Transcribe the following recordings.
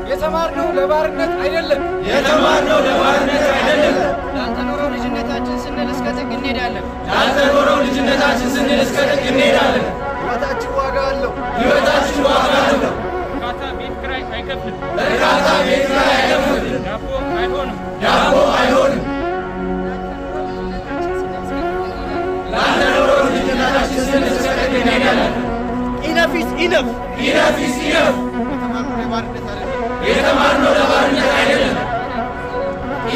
የተማርነው ለባርነት አይደለም ላልተኖረው ልጅነታችን ስንል እስከ ጥግ እንሄዳለን ሕይወታችን ዋጋ አለው እርካታ ቤት ኪራይ አይከፍልም ዳቦ አይሆንም ላልተኖረው ልጅነታችን ስንል እስከ ጥግ እንሄዳለን Enough is enough. የተማርነው ለባርነት አይደለም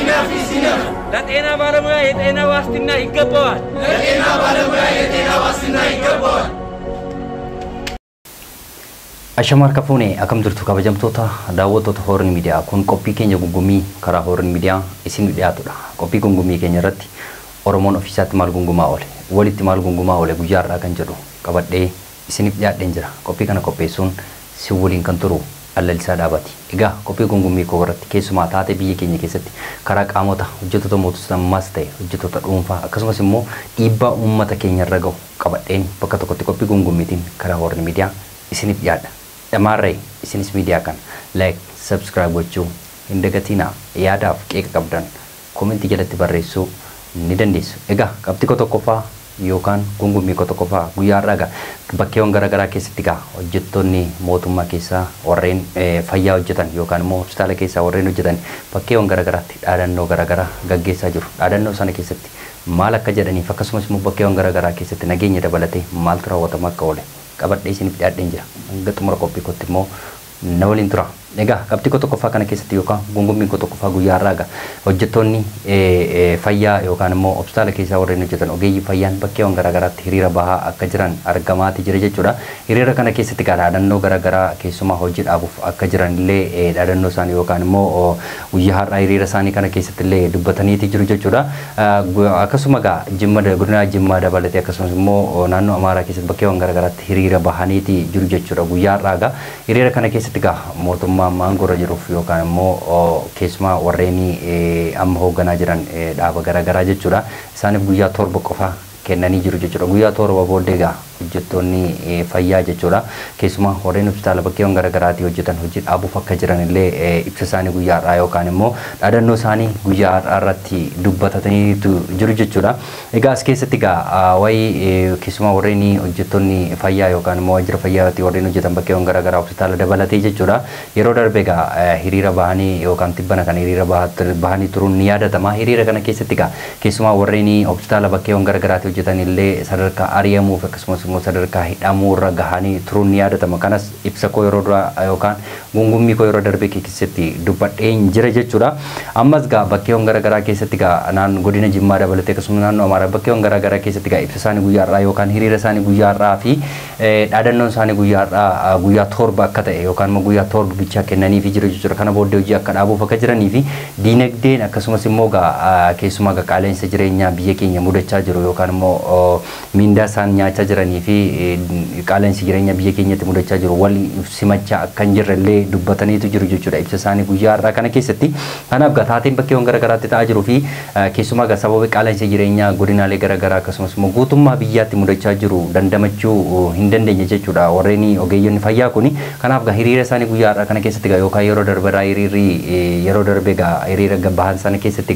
Enough is enough. ለጤና ባለሙያ የጤና ዋስትና ይገባዋል Ashamar Kapune, akam durtu kabajamtoota daawwattoota Horn Media kun qophii keenya gungumii karaa Horn Media isin dhiyaatudha. Qophii gungumii keenya irratti Oromoon ofiisaatti maal gungumaa oole, walitti maal gungumaa oole guyyaa har'aa kan jedhu qabadhee isiniif dhiyaadheen jira. Qophii kana qopheessuun si waliin kan turu Allalisaa Dhaabati. Egaa qophii gungumii koo irratti keessumaa taatee biyya keenya keessatti karaa qaamota hojjettoota mootummaas ta'e hojjettoota dhuunfaa akkasumas immoo dhiibbaa uummata keenya irra gahu qabadheen bakka tokkotti qophii gungumiitiin karaa Horn Media isiniif dhiyaadha. Dhamarree isinis media kan like subscribe gochuu hin dagatinaa yaadaaf qeeqa qabdan komentii jalatti barreessuu ni dandeessu. Egaa qabxii tokkoffaa yookaan gungumii tokkoffaa guyyaa har'aa bakkeewwan garaagaraa keessatti hojjettoonni mootummaa keessaa warreen fayyaa hojjetan yookaan immoo hospitaala keessaa warreen hojjetan bakkeewwan garaagaraatti dhaadannoo garaagaraa gaggeessaa jiru. Dhaadannoo sana keessatti maal akka jedhaniif akkasumas immoo bakkeewwan garaagaraa keessatti nageenya dabalatee maaltu raawwatama akka oole qabadhee isiniif dhiyaadheen jira. Hanga xumura qophii kootti immoo na waliin tura. Egaa qabxii tokkoffaa kana keessatti yookaan gungumii tokkoffaa guyyaa har'aa hojjettoonni fayyaa yookaan immoo hospitaala keessaa warreen hojjetan ogeeyyii fayyaan bakkeewwan garaagaraatti hiriira bahaa akka jiran argamaati jira jechuudha. Hiriira kana keessatti dhaadannoo garaagaraa keessumaa hojii dhaabuuf akka jiran illee dhaadannoo isaanii yookaan immoo guyyaa har'aa hiriira isaanii kana keessatti illee dubbataniiti jiru jechuudha. Akkasuma godina Jimmaa dabalatee akkasumas immoo naannoo Amaaraa keessatti bakkeewwan garaagaraatti hiriira bahaniiti jiru jechuudha. Guyyaa har'aa hiriira kana keessatti mootummaa maangora jiruuf yookaan immoo keessumaa warreen amma hoogganaa jiran dhaaba garaagaraa jechuudha. Isaaniif guyyaa torba qofa kennanii jiru jechuudha. Guyyaa torba booddee hojjettoonni fayyaa jechuudha. Keessumaa warreen hospitaala bakkeewwan garaagaraatti hojjetan hojii dhaabuuf akka jiran illee ibsa isaanii guyyaa har'aa yookaan immoo dhaadannoo isaanii guyyaa har'aa irratti dubbatatanii jiru jechuudha. Egaa as keessatti wayii keessumaa warreen hojjettoonni fayyaa yookaan immoo waajjira fayyaatti warreen hojjetan bakkeewwan garaagaraa hospitaala dabalatee jechuudha. Yeroo darbe hiriira bahanii yookaan tibbana kan hiriira bahanii turuun ni yaadatama. Hiriira kana keessatti keessumaa warreen hospitaala bakkeewwan garaagaraatti hojjetan illee sadarkaa ari'amuuf akkasumas immoo sadarkaa hidhamuu irra gahanii turuun ni yaadatama. Kanas ibsa koo yeroo dura yookaan gungumii koo yeroo darbe keessatti dubbadheen jira jechuudha. Ammas bakkeewwan garaagaraa keessatti godina Jimmaa dabalatee akkasumas naannoo Amaaraa bakkeewwan garaagaraa keessatti ibsa isaanii guyyaa har'aa yookaan hiriira isaanii guyyaa har'aa fi dhaadannoon isaanii guyyaa har'aa guyyaa torba akka ta'e yookaan immoo guyyaa torba bichaa kennanii fi jiru jechuudha. Kana booddee hojii akka dhaabuuf akka jiranii fi diinagdeen akkasumas immoo keessumaa qaala'insa jireenyaa biyya keenya mudachaa jiru yookaan immoo mindaa isaan nyaachaa jiranii fi qaala'insi jireenya biyya keenyatti mudachaa jiru wal simachaa akka hin jirrellee dubbataniitu jiru jechuudha. Ibsa isaanii guyyaa har'aa kana keessatti kanaaf taateen bakkeewwan garaagaraatti ta'aa jiruu fi keessumaa sababa qaala'insa jireenyaa godinaalee garaagaraa akkasumas immoo guutummaa biyyaatti mudachaa jiru dandamachuu hin dandeenye jechuudha warreen ogeeyyoonni fayyaa kuni. Kanaaf hiriira isaanii guyyaa har'aa kana keessatti yookaan yeroo darbeeraa yeroo darbe hiriira bahan sana keessatti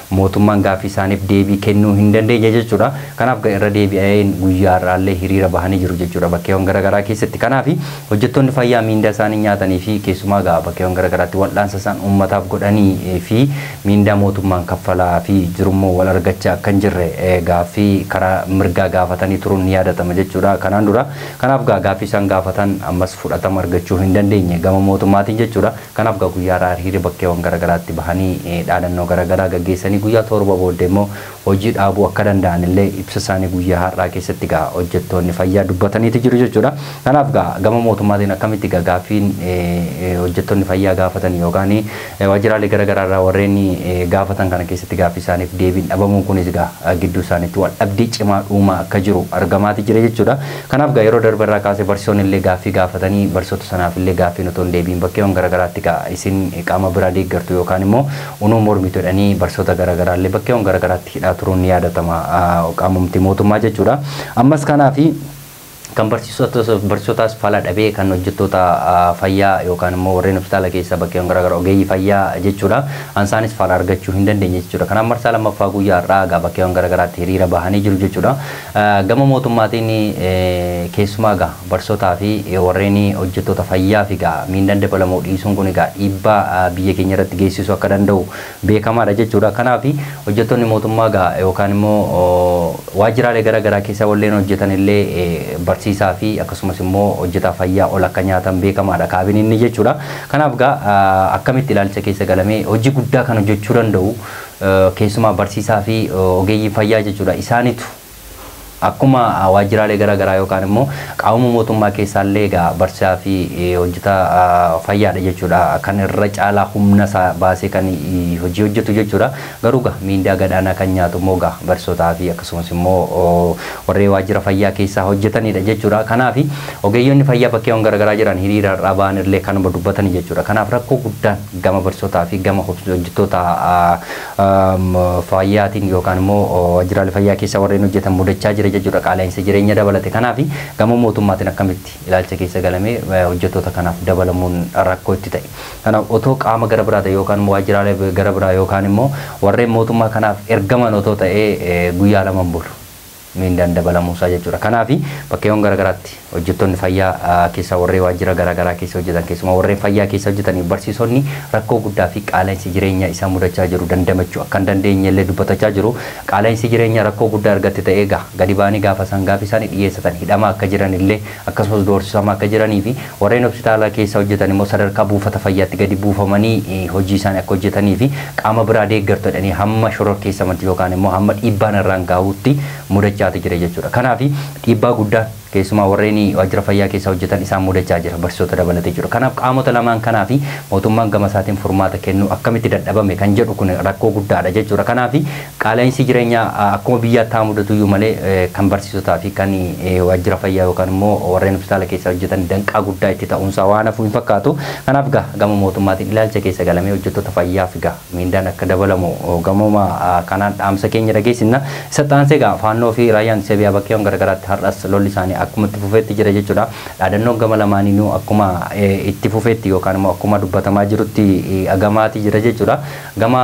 mootummaan gaaffii isaaniif deebii kennuu hin dandeenye jechuudha. Kanaaf irra deebi'een guyyaa har'aallee hiriira bahanii jiru jechuudha bakkeewwan garaagaraa keessatti. Kanaaf hojjettoonni fayyaa mindaa isaanii nyaatanii fi keessumaa bakkeewwan garaagaraatti wal'aansa isaan uummataaf godhanii fi mindaa mootummaan kaffalaa fi jirummoo wal argachaa akka hin jirre gaaffii karaa mirgaa gaafatanii turuun ni yaadatama jechuudha. Kanaan dura kanaaf gaaffii isaan gaafatan ammas fudhatama argachuu hin dandeenye gama mootummaatiin jechuudha. Kanaaf guyyaa har'aa hiriira bakkeewwan garaagaraatti bahanii dhaadannoo garaagaraa gaggeessanii guyyaa torba booddee immoo hojii dhaabuu akka danda'an illee ibsa isaanii guyyaa har'aa keessatti hojjettoonni fayyaa dubbataniitu jiru jechuudha. Kanaaf gama mootummaatiin akkamitti gaaffiin hojjettoonni fayyaa gaafatan yookaan waajjiraalee garaagaraa irraa warreen gaafatan kana keessatti gaaffii isaaniif deebiin dhabamuun kunis gidduu isaaniitti wal dhabdee cimaa dhuumaa akka jiru argamaati jira jechuudha. Kanaaf yeroo darbe irraa kaasee barsiisonni illee gaaffii gaafatanii barsiisota sanaaf illee gaaffii otoo hin deebiin bakkeewwan garaagaraatti isin qaama biraa deeggartu yookaan immoo unuu mormitu jedhanii barsiisota garaagaraa illee bakkeewwan garaagaraatti hidhaa turuun ni yaadatama qaamumti mootummaa jechuudha. Ammas kanaaf kan barsiisotaas fala dhabee kan hojjettoota fayyaa yookaan immoo warreen hospitaala keessa bakkeewwan garaagaraa ogeeyyii fayyaa jechuudha. Ansaanis fala argachuu hin dandeenye jechuudha. Kanaan marsaa lammaffaa guyyaa har'aa bakkeewwan garaagaraatti hiriira bahanii jiru jechuudha. Gama mootummaatiin keessumaa barsiisotaa fi warreen hojjettoota fayyaa fi miindaan dabalamuu dhiisuun kun dhiibbaa biyya keenya irratti geessisuu akka danda'u beekamaadha jechuudha. Kanaaf hojjettoonni mootummaa yookaan immoo waajjiraalee garaagaraa keessa walleen hojjetan illee barsiisaa fi akkasumas immoo hojjetaa fayyaa ol akka nyaatan beekamaadha kaabineen jechuudha. Kanaaf akkamitti ilaalcha keessa galamee hojii guddaa kan hojjechuu danda'u keessumaa barsiisaa fi ogeeyyii fayyaa jechuudha. Isaanitu akkuma waajjiraalee garaagaraa yookaan immoo qaama mootummaa keessaallee barsiisaa fi hojjetaa fayyaadha jechuudha. Kan irra caalaa humna isaa baasee kan hojii hojjetu jechuudha. Garuu miindaa gadaanaa kan nyaatu immoo barsiisotaa fi akkasumas immoo warreen waajjira fayyaa keessaa hojjetanidha jechuudha. Kanaaf ogeeyyoonni fayyaa bakkeewwan garaagaraa jiran hiriira irraa ba'an illee kanuma dubbatan jechuudha. Kanaaf rakkoo guddaan gama barsiisotaa fi gama hojjettoota fayyaatiin yookaan immoo waajjiraalee fayyaa keessaa warreen hojjetan mudachaa jira jechuudha. Qaala'insa jireenya dabalate. Kanaaf gama mootummaatiin akkamitti ilaalcha keessa galamee hojjettoota kanaaf dabalamuun rakkoo itti ta'e. Kanaaf otoo qaama gara biraa ta'e yookaan waajjiraalee gara biraa yookaan immoo warreen mootummaa kanaaf ergaman otoo ta'ee guyyaa lama bulu miindaan dabalamuusaa jechuudha. Kanaaf bakkeewwan garaagaraatti hojjettoonni fayyaa keessa warreen waajjira garaagaraa keessa hojjetan keessumaa warreen fayyaa keessa hojjetanii barsiisonni rakkoo guddaa fi qaala'insi jireenya isaa mudachaa jiru dandamachuu akka hin dandeenye illee dubbatachaa jiru. Qaala'insi jireenya rakkoo guddaa argatte ta'ee gadi ba'anii gaafa isaan dhiyeessatan hidhamaa akka jiran illee akkasumas doorsisamaa akka jiranii fi warreen hospitaala keessa hojjetan immoo sadarkaa buufata fayyaatti gadi buufamanii hojii isaanii akka hojjetanii fi qaama biraa deeggartu jedhanii hamma shoror keessamatti yookaan immoo hamma dhiibbaan irraan gahuutti mudachaa jira jechuudha. Kanaaf dhiibbaa guddaa keessumaa warreen waajjira fayyaa keessa hojjetan isaan mudachaa jira barsiisota dabalatee jiru. Kanaaf qaamota lamaan kanaa fi mootummaan gama isaatiin furmaata kennu akkamitti dadhabame kan jedhu kun rakkoo guddaadha jechuudha. Kanaaf qaala'insi jireenyaa akkuma biyyaatti haa mudatu iyyuu malee kan barsiisotaa fi kan waajjira fayyaa yookaan immoo warreen hospitaala keessa hojjetan danqaa guddaa itti ta'uunsaa waan hafu hin fakkaatu. Kanaaf gama mootummaatiin ilaalcha keessa galamee hojjettoota fayyaa fi miindaan akka dabalamu gamuma kanaan dhaamsa keenya dhageessina. Isa taansee faannoo fi raayyaan ittisa biyyaa bakkeewwan garaagaraatti har'as lolli isaanii akkuma itti fufeetti jira jechuudha. Dhaadannoon gama lamaaniinuu akkuma itti fufeetti yookaan immoo akkuma dubbatamaa jirutti agamaati jira jechuudha. Gama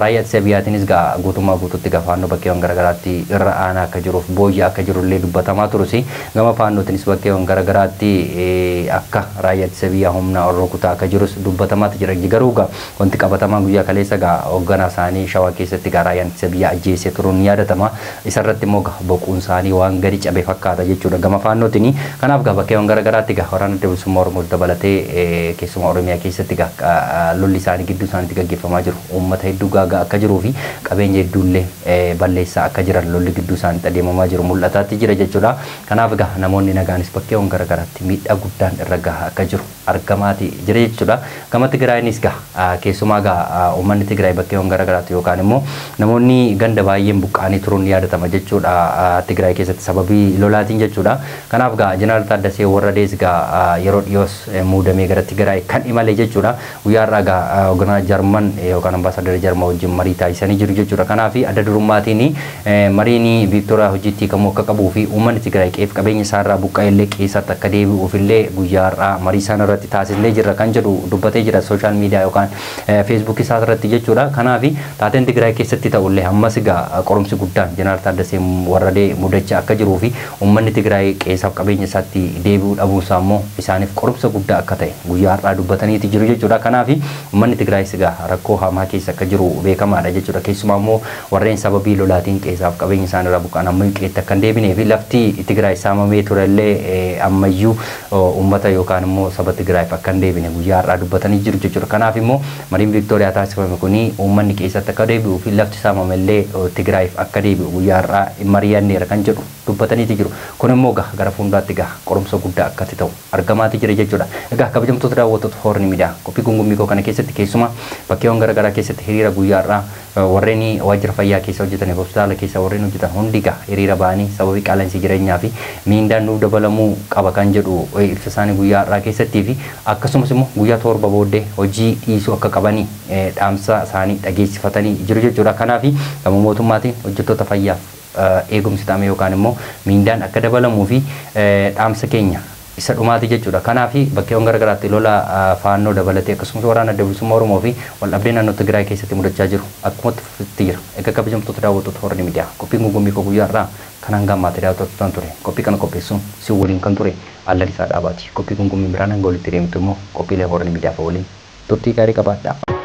raayyaa ittisa biyyaatiinis guutummaa guututti faannoo bakkeewwan garaagaraatti irra aanaa akka jiruuf booyya akka jirullee dubbatamaa turus gama faannootiinis bakkeewwan garaagaraatti akka raayyaa ittisa biyyaa humna rukutaa akka jirus dubbatamaatti jira. Garuu wanti qabatamaa guyyaa kaleessa hoogganaa isaanii shawaa keessatti raayyaan ittisa biyyaa ajjeesee turuun ni yaadatama. Isarratti immoo boquun isaanii waan gadi cabe fakkaata jechuudha. Gama faannootiin kanaaf bakkeewwan garaagaraatti waraana bilisummaa Oromoo dabalatee keessumaa Oromiyaa keessatti lolli isaanii gidduu isaaniitti gaggeeffamaa jiru. Uummata hedduu gaagaa akka jiruu fi qabeenya hedduullee balleessaa akka jiran lolli gidduu isaaniitti adeemamaa jiru mul'ataatti jira jechuudha. Kanaaf namoonni nagaanis bakkeewwan garaagaraatti miidhaa guddaan irra gahaa akka jiru argamaati jira jechuudha. Gama Tigraayinis keessumaa uummanni Tigraay bakkeewwan garaagaraatti yookaan immoo namoonni ganda baay'een buqqaanii turuun ni yaadatama jechuudha. Tigraay keessatti sababii lolaatiin jechuudha. Kanaaf Jeneraal Taaddasee Warradees yeroo dhiyoos muudamee gara Tigraay kan imale jechuudha. Guyyaa har'aa hoogganaa Jarman yookaan ambaasaadara Jarman wajjin marii taasisanii jiru jechuudha. Kanaaf adda durummaatiin mariin Viiktooriyaa hojiitti hiikamuu akka qabuu fi uummanni Tigraay qe'ee fi qabeenya isaarraa buqqa'e illee qeessatti akka deebi'uuf illee guyyaa har'aa marii isaan irratti taasisnee jirra kan jedhu dubbatee jira sooshaal miidiyaa yookaan feesbuukii isaa irratti jechuudha. Kanaaf taateen Tigraay keessatti ta'ullee ammas qorumsi guddaan Jeneraal Taaddasee Warradee mudachaa akka jiruu fi uummanni Tigraay qeessaaf qabeenya isaatti deebi'uu dhabuusaa immoo isaaniif qorumsa guddaa akka ta'e guyyaa har'aa dubbataniiti jiru jechuudha. Kanaaf uummanni Tigraayis rakkoo hamaa keessa akka jiru beekamaadha jechuudha. Keessumaa immoo warreen sababii lolaatiin qeessaaf qabeenya isaanirraa buqqa'an ammayyuu qeetti akka hin deebinee fi lafti Tigraay saamamee turellee ammayyuu uummata yookaan immoo saba Tigraayiif akka hin deebine guyyaa har'aa dubbatanii jiru jechuudha. Kanaaf immoo mariin Viiktooriyaa taasifame kuni uummanni qeessatti akka deebi'uu fi lafti saamamellee Tigraayiif akka deebi'u guyyaa har'aa mari'anneera kan jedhu dubbataniiti jiru. Kun immoo gara fuulduraatti qorumsa guddaa akkatti ta'u argamaati jira jechuudha. Egaa kabajamtoota daawwattoota Hoorn Miidiyaa qophii gungummii koo kana keessatti keessumaa bakkeewwan garaagaraa keessatti hiriira guyyaa har'aa warreen waajjira fayyaa keessa hojjetan hospitaala keessa warreen hojjetan hundi hiriira ba'anii sababii qaala'insi jireenyaa fi miindaan nuuf dabalamuu qaba kan jedhu ibsa isaanii guyyaa har'aa keessattii fi akkasumas immoo guyyaa torba booddee hojii dhiisuu akka qabanii dhaamsa isaanii dhageessifatanii jiru jechuudha. Kanaaf gama mootummaatiin hojjettoota fayyaaf eegumsi taa'ame yookaan immoo miindaan akka dabalamuu fi dhaamsa keenya isa dhumaati jechuudha. Kanaafi bakkeewwan garagaraatti lola faannoo dabalatee akkasumas waraana adda bilisummaa Oromoo fi wal dhabdee naannoo Tigraay keessatti mudachaa jiru akkuma itti jira. Egaa kabajamtoota daawwattoota Horni Miidiyaa qophiin gungummii koo guyyaa irraa kan hanga ammaatti daawwattoota ture. Qophii kana qopheessuun si waliin kan ture Allalisaa Dhaabaati. Qophii gungummii biraan hanga walitti deemtu immoo qophiilee Horni Miidiyaa waliin turtii gaarii qabaadhaa.